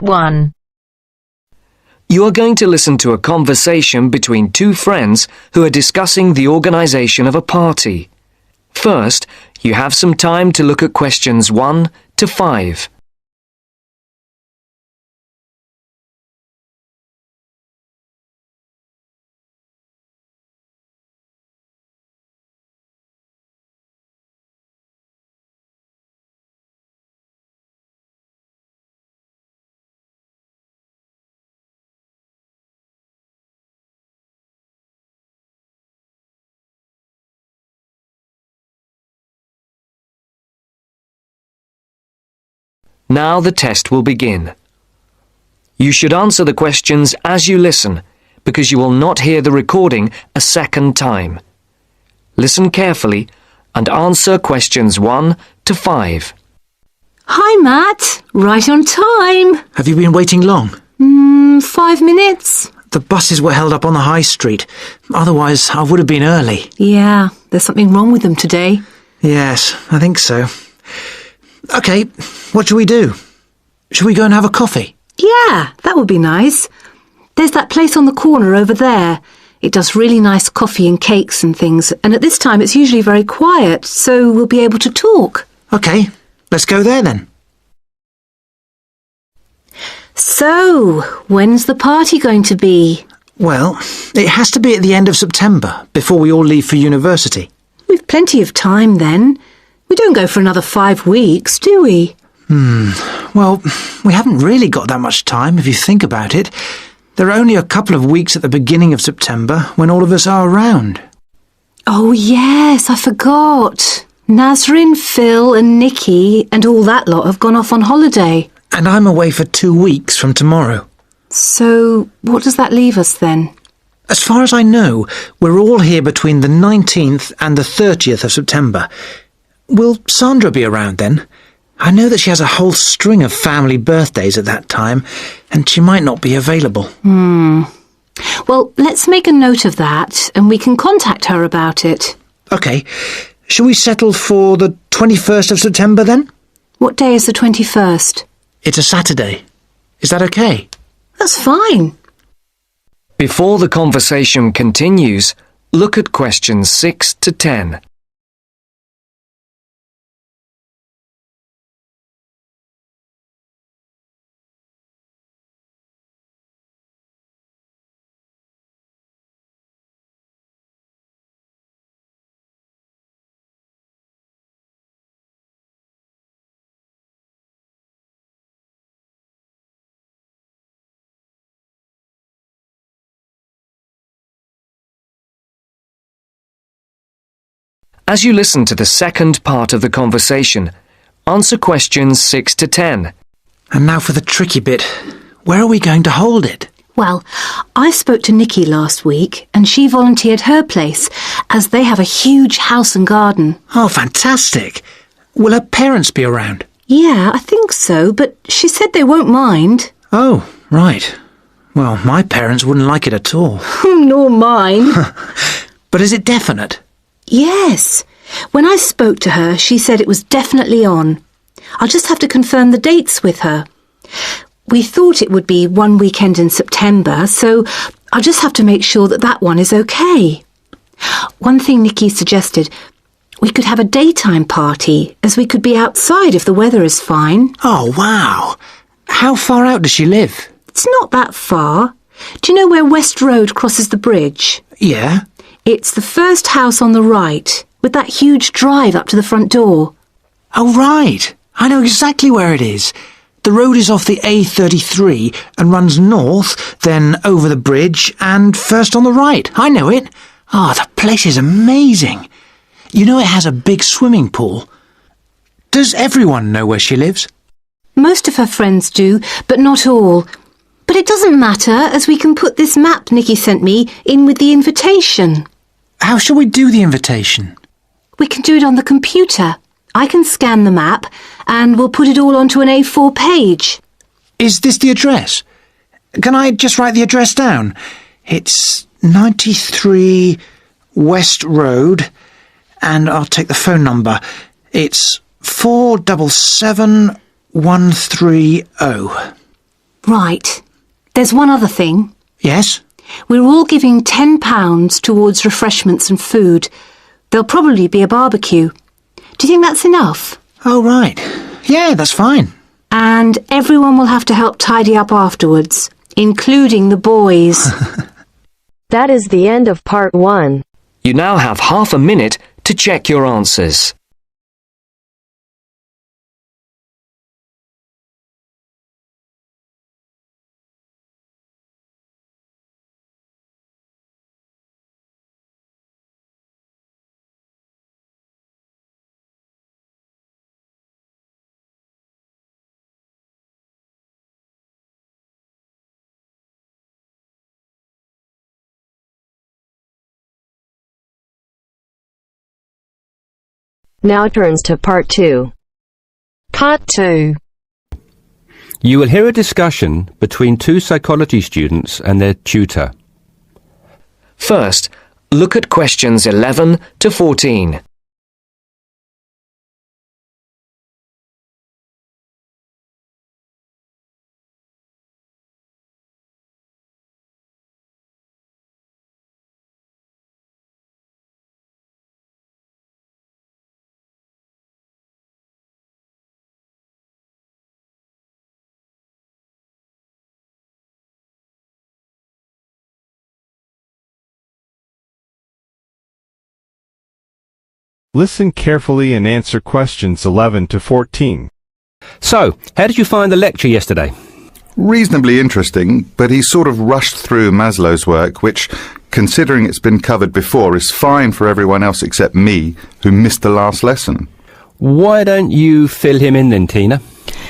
1. You are going to listen to a conversation between two friends who are discussing the organisation of a party. First, you have some time to look at questions 1 to 5. Now the test will begin. You should answer the questions as you listen, because you will not hear the recording a second time. Listen carefully and answer questions 1 to 5. Hi, Matt. Right on time. Have you been waiting long? 5 minutes. The buses were held up on the high street. Otherwise, I would have been early. Yeah, there's something wrong with them today. Yes, I think so. OK, what shall we do? Shall we go and have a coffee? Yeah, that would be nice. There's that place on the corner over there. It does really nice coffee and cakes and things, and at this time it's usually very quiet, so we'll be able to talk. OK, let's go there then. So, when's the party going to be? Well, it has to be at the end of September, before we all leave for university. We've plenty of time then. We don't go for another 5 weeks, do we? Well, we haven't really got that much time, if you think about it. There are only a couple of weeks at the beginning of September when all of us are around. Oh, yes, I forgot. Nazrin, Phil and Nikki and all that lot have gone off on holiday. And I'm away for 2 weeks from tomorrow. So, what does that leave us then? As far as I know, we're all here between the 19th and the 30th of September. Will Sandra be around then? I know that she has a whole string of family birthdays at that time, and she might not be available. Well, let's make a note of that, and we can contact her about it. OK. Shall we settle for the 21st of September then? What day is the 21st? It's a Saturday. Is that OK? That's fine. Before the conversation continues, look at questions 6 to 10. As you listen to the second part of the conversation, answer questions 6 to 10. And now for the tricky bit. Where are we going to hold it? Well, I spoke to Nikki last week, and she volunteered her place, as they have a huge house and garden. Oh, fantastic. Will her parents be around? Yeah, I think so, but she said they won't mind. Oh, right. Well, my parents wouldn't like it at all. Nor mine. But is it definite? Yes. When I spoke to her, she said it was definitely on. I'll just have to confirm the dates with her. We thought it would be one weekend in September, so I'll just have to make sure that that one is okay. One thing Nikki suggested, we could have a daytime party, as we could be outside if the weather is fine. Oh, wow. How far out does she live? It's not that far. Do you know where West Road crosses the bridge? Yeah. It's the first house on the right, with that huge drive up to the front door. Oh, right. I know exactly where it is. The road is off the A33 and runs north, then over the bridge and first on the right. I know it. Ah, the place is amazing. You know it has a big swimming pool. Does everyone know where she lives? Most of her friends do, but not all. But it doesn't matter, as we can put this map Nikki sent me in with the invitation. How shall we do the invitation? We can do it on the computer. I can scan the map, and we'll put it all onto an A4 page. Is this the address? Can I just write the address down? It's 93 West Road, and I'll take the phone number. It's 477130. Right. There's one other thing. Yes? We're all giving £10 towards refreshments and food. There'll probably be a barbecue. Do you think that's enough? Oh, right. Yeah, that's fine. And everyone will have to help tidy up afterwards, including the boys. That is the end of part 1. You now have half a minute to check your answers. Now turns to part 2. Part 2. You will hear a discussion between two psychology students and their tutor. First, look at questions 11 to 14. Listen carefully and answer questions 11 to 14. So, how did you find the lecture yesterday? Reasonably interesting, but he sort of rushed through Maslow's work, which, considering it's been covered before, is fine for everyone else except me, who missed the last lesson. Why don't you fill him in then, Tina?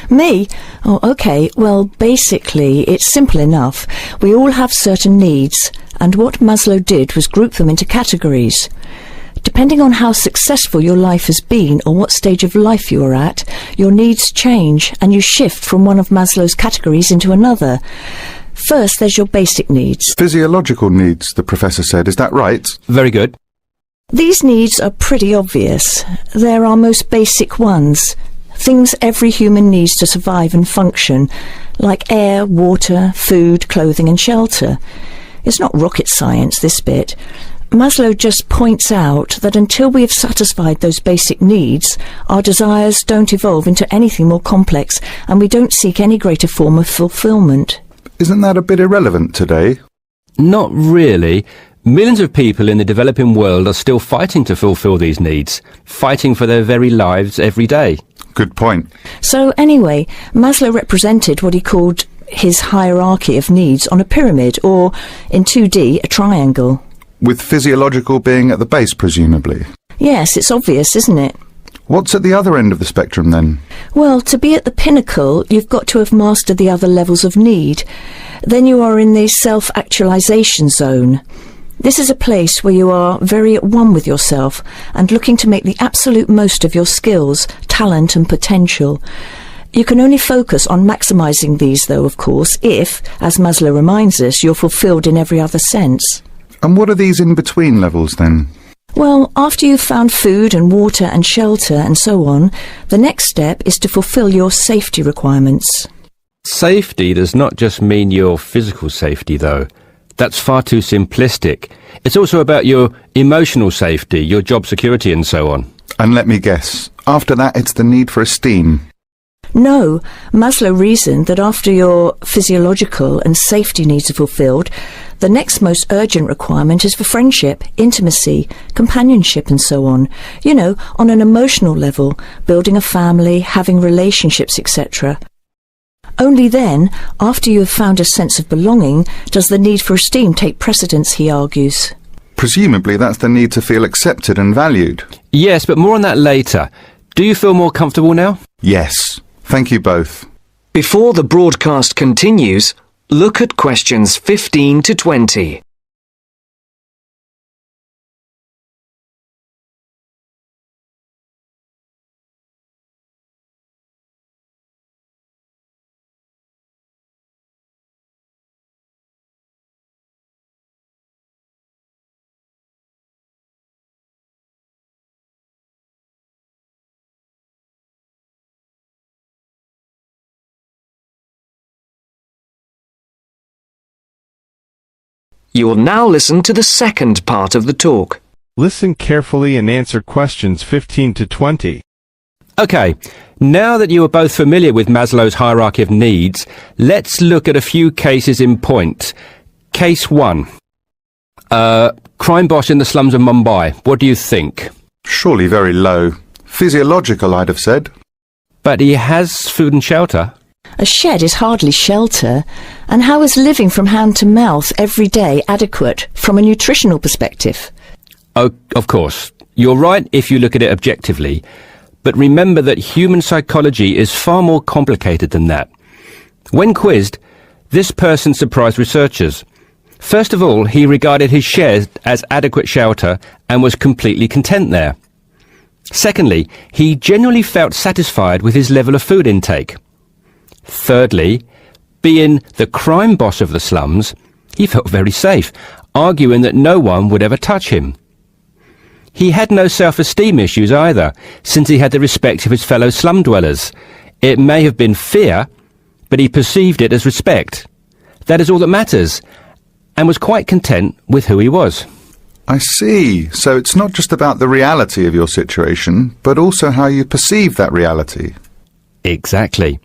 Me? Oh, okay. Well, basically, it's simple enough. We all have certain needs, and what Maslow did was group them into categories. Depending on how successful your life has been or what stage of life you are at, your needs change and you shift from one of Maslow's categories into another. First, there's your basic needs. Physiological needs, the professor said. Is that right? Very good. These needs are pretty obvious. They're our most basic ones. Things every human needs to survive and function, like air, water, food, clothing and shelter. It's not rocket science, this bit. Maslow just points out that until we have satisfied those basic needs, our desires don't evolve into anything more complex and we don't seek any greater form of fulfillment. Isn't that a bit irrelevant today? Not really. Millions of people in the developing world are still fighting to fulfill these needs, fighting for their very lives every day. Good point. So anyway, Maslow represented what he called his hierarchy of needs on a pyramid, or in 2D, a triangle. With physiological being at the base, presumably. Yes, it's obvious, isn't it? What's at the other end of the spectrum, then? Well, to be at the pinnacle, you've got to have mastered the other levels of need. Then you are in the self-actualization zone. This is a place where you are very at one with yourself and looking to make the absolute most of your skills, talent and potential. You can only focus on maximising these, though, of course, if, as Maslow reminds us, you're fulfilled in every other sense. And what are these in-between levels, then? Well, after you've found food and water and shelter and so on, the next step is to fulfill your safety requirements. Safety does not just mean your physical safety, though. That's far too simplistic. It's also about your emotional safety, your job security and so on. And let me guess, after that it's the need for esteem. No, Maslow reasoned that after your physiological and safety needs are fulfilled, the next most urgent requirement is for friendship, intimacy, companionship and so on. You know, on an emotional level, building a family, having relationships, etc. Only then, after you have found a sense of belonging, does the need for esteem take precedence, he argues. Presumably that's the need to feel accepted and valued. Yes, but more on that later. Do you feel more comfortable now? Yes. Thank you both. Before the broadcast continues, look at questions 15 to 20. You will now listen to the second part of the talk. Listen carefully and answer questions 15 to 20. Okay, now that you are both familiar with Maslow's hierarchy of needs, let's look at a few cases in point. Case 1. Crime boss in the slums of Mumbai. What do you think? Surely very low. Physiological, I'd have said. But he has food and shelter. A shed is hardly shelter. And how is living from hand to mouth every day adequate from a nutritional perspective? Oh, of course. You're right if you look at it objectively. But remember that human psychology is far more complicated than that. When quizzed, this person surprised researchers. First of all, he regarded his shed as adequate shelter and was completely content there. Secondly, he genuinely felt satisfied with his level of food intake. Thirdly, being the crime boss of the slums, he felt very safe, arguing that no one would ever touch him. He had no self-esteem issues either, since he had the respect of his fellow slum dwellers. It may have been fear, but he perceived it as respect. That is all that matters, and was quite content with who he was. I see. So it's not just about the reality of your situation, but also how you perceive that reality. Exactly.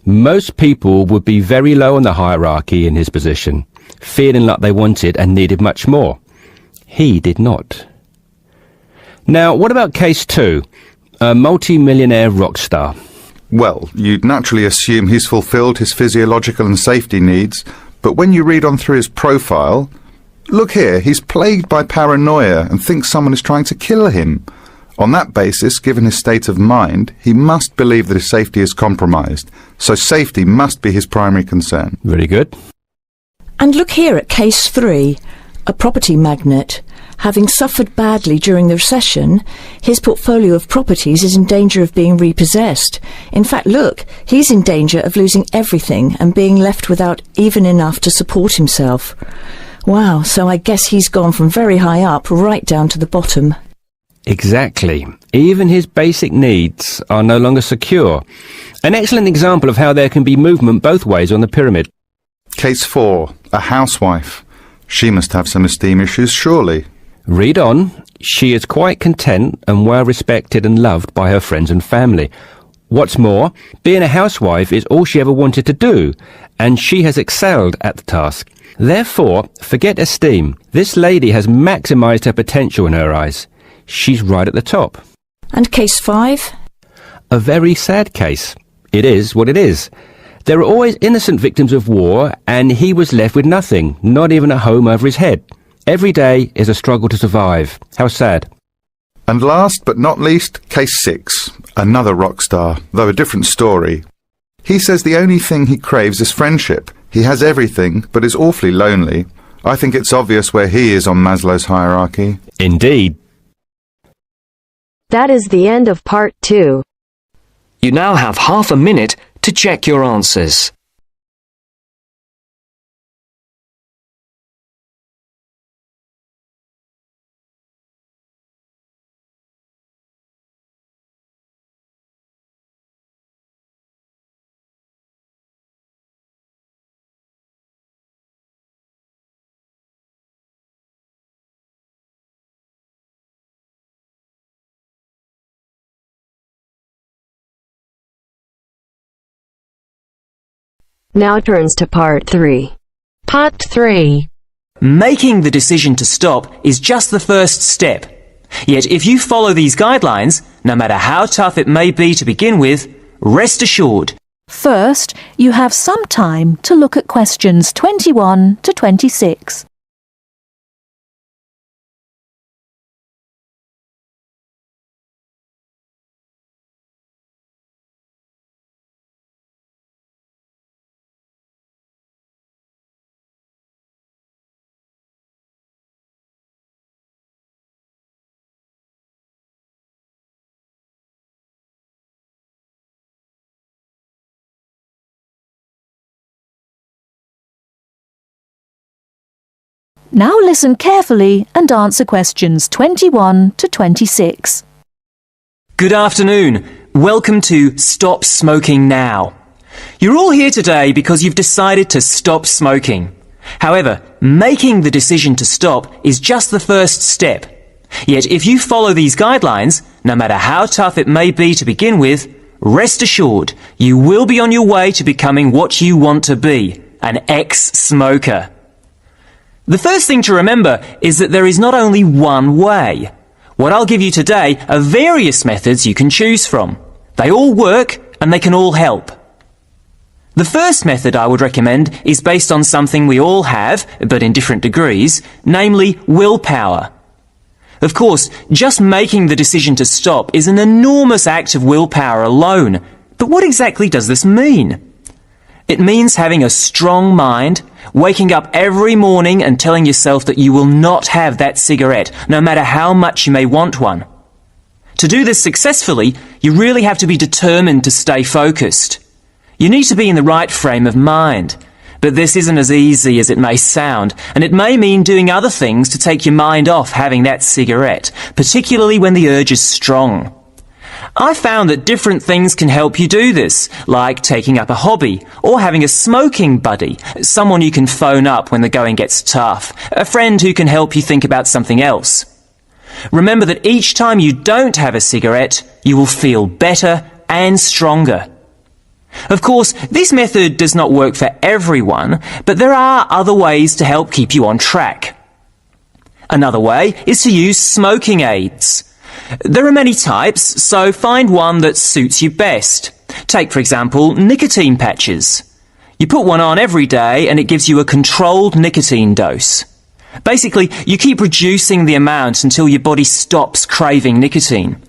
Most people would be very low on the hierarchy in his position, feeling like they wanted and needed much more. He did not. Now, what about case 2? A multi-millionaire rock star. Well, you'd naturally assume he's fulfilled his physiological and safety needs, but when you read on through his profile, look here, he's plagued by paranoia and thinks someone is trying to kill him. On that basis, given his state of mind, he must believe that his safety is compromised, so safety must be his primary concern. Very good. And look here at case 3, a property magnate. Having suffered badly during the recession, his portfolio of properties is in danger of being repossessed. In fact, look, he's in danger of losing everything and being left without even enough to support himself. Wow, so I guess he's gone from very high up right down to the bottom. Exactly. Even his basic needs are no longer secure. An excellent example of how there can be movement both ways on the pyramid. Case 4. A housewife. She must have some esteem issues, surely. Read on. She is quite content and well respected and loved by her friends and family. What's more, being a housewife is all she ever wanted to do, and she has excelled at the task. Therefore, forget esteem. This lady has maximised her potential in her eyes. She's right at the top. And case 5? A very sad case. It is what it is. There are always innocent victims of war, and he was left with nothing, not even a home over his head. Every day is a struggle to survive. How sad. And last but not least, case 6. Another rock star, though a different story. He says the only thing he craves is friendship. He has everything, but is awfully lonely. I think it's obvious where he is on Maslow's hierarchy. Indeed. That is the end of part 2. You now have half a minute to check your answers. Now turns to part 3. Part 3. Making the decision to stop is just the first step. Yet if you follow these guidelines, no matter how tough it may be to begin with, rest assured. First, you have some time to look at questions 21 to 26. Now listen carefully and answer questions 21 to 26. Good afternoon. Welcome to Stop Smoking Now. You're all here today because you've decided to stop smoking. However, making the decision to stop is just the first step. Yet if you follow these guidelines, no matter how tough it may be to begin with, rest assured you will be on your way to becoming what you want to be, an ex-smoker. The first thing to remember is that there is not only one way. What I'll give you today are various methods you can choose from. They all work and they can all help. The first method I would recommend is based on something we all have, but in different degrees, namely willpower. Of course, just making the decision to stop is an enormous act of willpower alone. But what exactly does this mean? It means having a strong mind, waking up every morning and telling yourself that you will not have that cigarette, no matter how much you may want one. To do this successfully, you really have to be determined to stay focused. You need to be in the right frame of mind. But this isn't as easy as it may sound, and it may mean doing other things to take your mind off having that cigarette, particularly when the urge is strong. I found that different things can help you do this, like taking up a hobby, or having a smoking buddy, someone you can phone up when the going gets tough, a friend who can help you think about something else. Remember that each time you don't have a cigarette, you will feel better and stronger. Of course, this method does not work for everyone, but there are other ways to help keep you on track. Another way is to use smoking aids. There are many types, so find one that suits you best. Take, for example, nicotine patches. You put one on every day and it gives you a controlled nicotine dose. Basically, you keep reducing the amount until your body stops craving nicotine.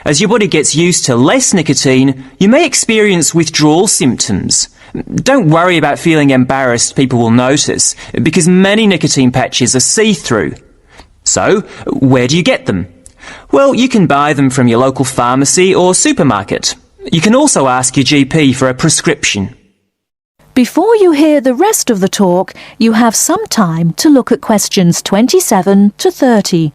As your body gets used to less nicotine, you may experience withdrawal symptoms. Don't worry about feeling embarrassed people will notice, because many nicotine patches are see-through. So, where do you get them? Well, you can buy them from your local pharmacy or supermarket. You can also ask your GP for a prescription. Before you hear the rest of the talk, you have some time to look at questions 27 to 30.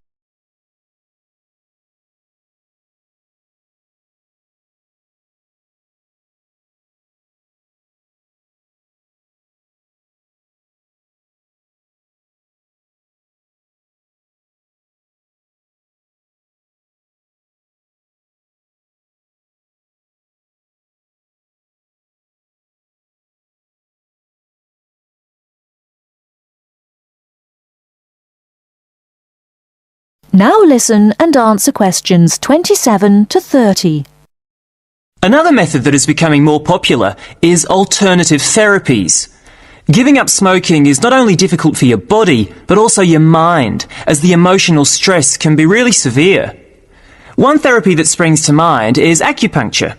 Now listen and answer questions 27 to 30. Another method that is becoming more popular is alternative therapies. Giving up smoking is not only difficult for your body, but also your mind, as the emotional stress can be really severe. One therapy that springs to mind is acupuncture.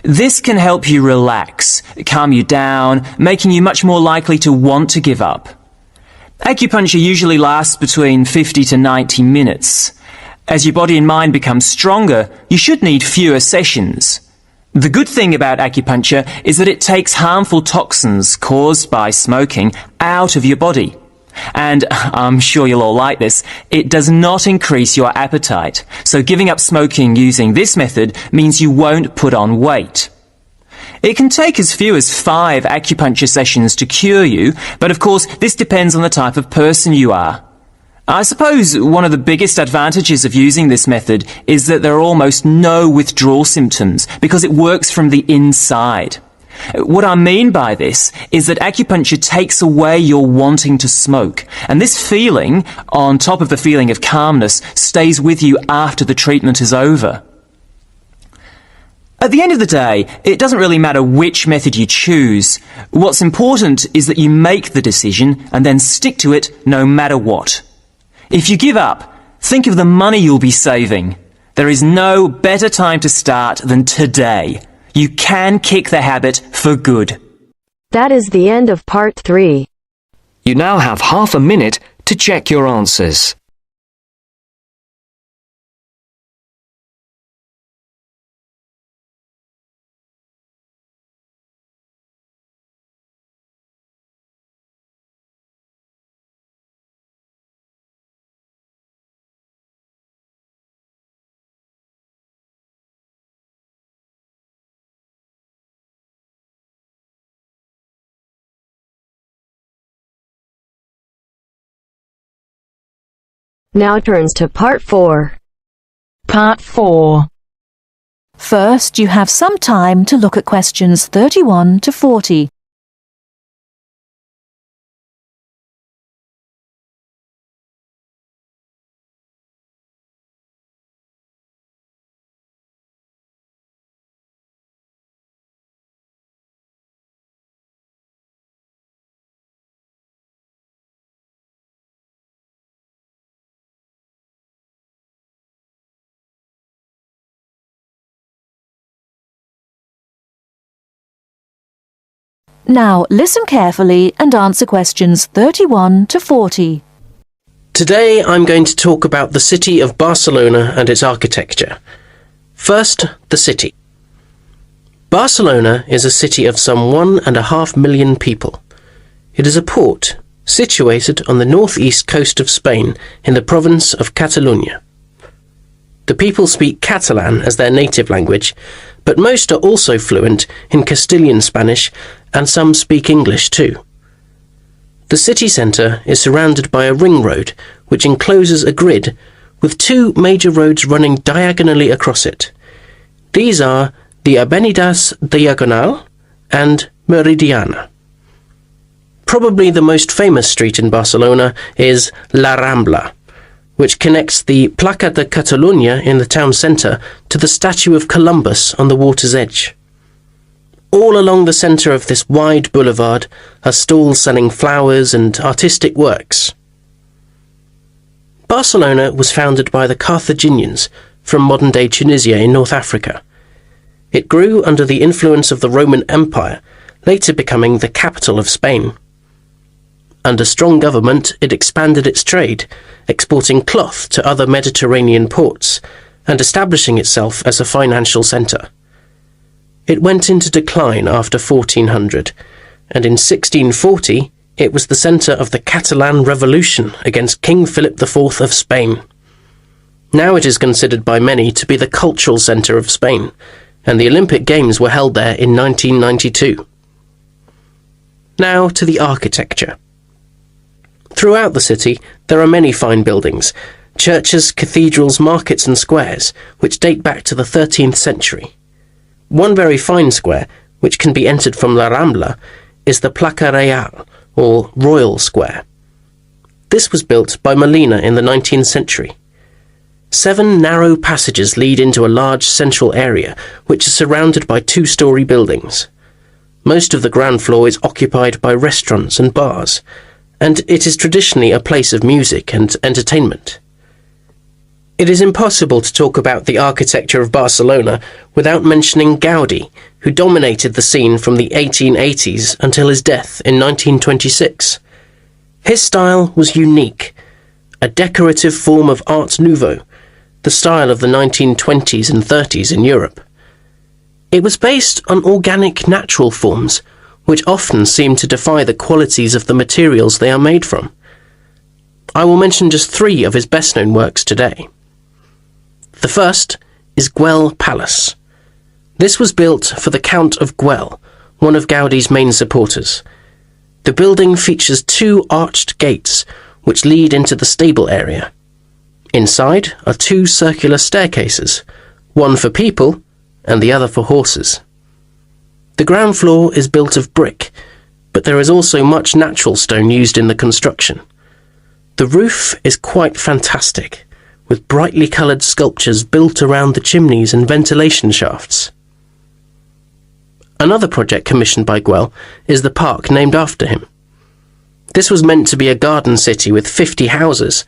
This can help you relax, calm you down, making you much more likely to want to give up. Acupuncture usually lasts between 50 to 90 minutes. As your body and mind become stronger, you should need fewer sessions. The good thing about acupuncture is that it takes harmful toxins caused by smoking out of your body. And I'm sure you'll all like this, it does not increase your appetite. So giving up smoking using this method means you won't put on weight. It can take as few as 5 acupuncture sessions to cure you, but of course this depends on the type of person you are. I suppose one of the biggest advantages of using this method is that there are almost no withdrawal symptoms because it works from the inside. What I mean by this is that acupuncture takes away your wanting to smoke, and this feeling, on top of the feeling of calmness, stays with you after the treatment is over. At the end of the day, it doesn't really matter which method you choose. What's important is that you make the decision and then stick to it no matter what. If you give up, think of the money you'll be saving. There is no better time to start than today. You can kick the habit for good. That is the end of part 3. You now have half a minute to check your answers. Now turns to Part 4. Part 4. First, you have some time to look at questions 31 to 40. Now listen carefully and answer questions 31 to 40. Today I'm going to talk about the city of Barcelona and its architecture. First, the city. Barcelona is a city of some 1.5 million people. It is a port situated on the northeast coast of Spain in the province of Catalonia. The people speak Catalan as their native language, but most are also fluent in Castilian Spanish, and some speak English too. The city centre is surrounded by a ring road which encloses a grid with two major roads running diagonally across it. These are the Avenidas Diagonal and Meridiana. Probably the most famous street in Barcelona is La Rambla, which connects the Placa de Catalunya in the town centre to the statue of Columbus on the water's edge. All along the centre of this wide boulevard are stalls selling flowers and artistic works. Barcelona was founded by the Carthaginians from modern-day Tunisia in North Africa. It grew under the influence of the Roman Empire, later becoming the capital of Spain. Under strong government, it expanded its trade, exporting cloth to other Mediterranean ports, and establishing itself as a financial centre. It went into decline after 1400, and in 1640 it was the centre of the Catalan Revolution against King Philip IV of Spain. Now it is considered by many to be the cultural centre of Spain, and the Olympic Games were held there in 1992. Now to the architecture. Throughout the city there are many fine buildings, churches, cathedrals, markets and squares, which date back to the 13th century. One very fine square, which can be entered from La Rambla, is the Placa Real, or Royal Square. This was built by Molina in the 19th century. 7 narrow passages lead into a large central area, which is surrounded by 2-storey buildings. Most of the ground floor is occupied by restaurants and bars, and it is traditionally a place of music and entertainment. It is impossible to talk about the architecture of Barcelona without mentioning Gaudí, who dominated the scene from the 1880s until his death in 1926. His style was unique, a decorative form of Art Nouveau, the style of the 1920s and 30s in Europe. It was based on organic natural forms, which often seem to defy the qualities of the materials they are made from. I will mention just 3 of his best-known works today. The first is Güell Palace. This was built for the Count of Güell, one of Gaudí's main supporters. The building features 2 arched gates which lead into the stable area. Inside are 2 circular staircases, one for people and the other for horses. The ground floor is built of brick, but there is also much natural stone used in the construction. The roof is quite fantastic, with brightly coloured sculptures built around the chimneys and ventilation shafts. Another project commissioned by Güell is the park named after him. This was meant to be a garden city with 50 houses,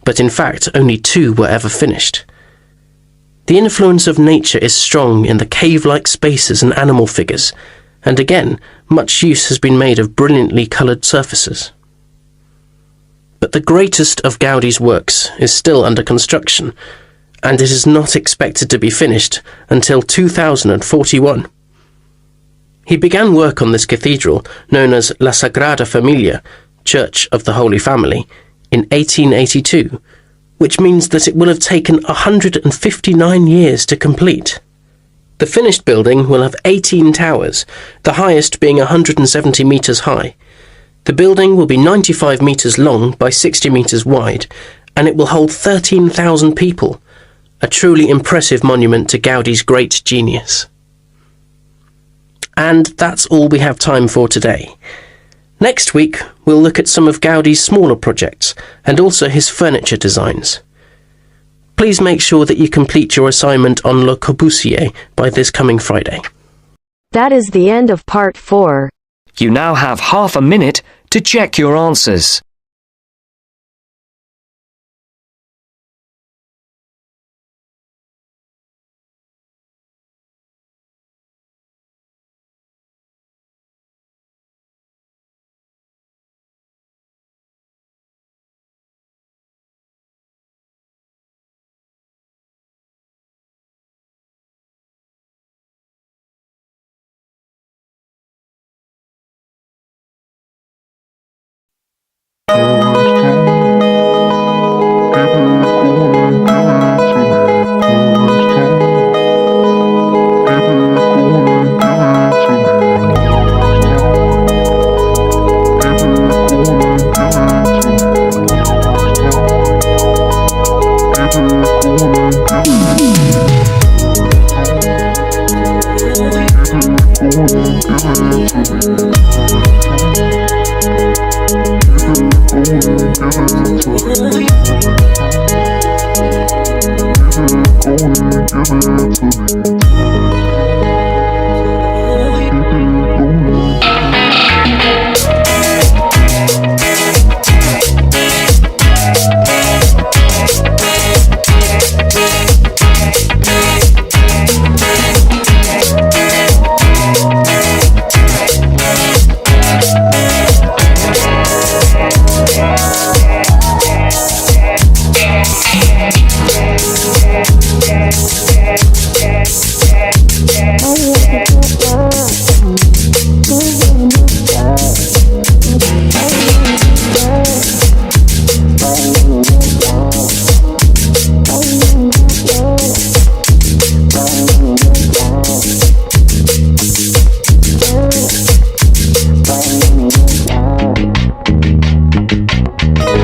but in fact only 2 were ever finished. The influence of nature is strong in the cave-like spaces and animal figures, and again, much use has been made of brilliantly coloured surfaces. But the greatest of Gaudí's works is still under construction, and it is not expected to be finished until 2041. He began work on this cathedral, known as La Sagrada Familia, Church of the Holy Family, in 1882, which means that it will have taken 159 years to complete. The finished building will have 18 towers, the highest being 170 metres high. The building will be 95 metres long by 60 metres wide, and it will hold 13,000 people, a truly impressive monument to Gaudi's great genius. And that's all we have time for today. Next week, we'll look at some of Gaudi's smaller projects and also his furniture designs. Please make sure that you complete your assignment on Le Corbusier by this coming Friday. That is the end of part 4. You now have half a minute to check your answers. Yeah.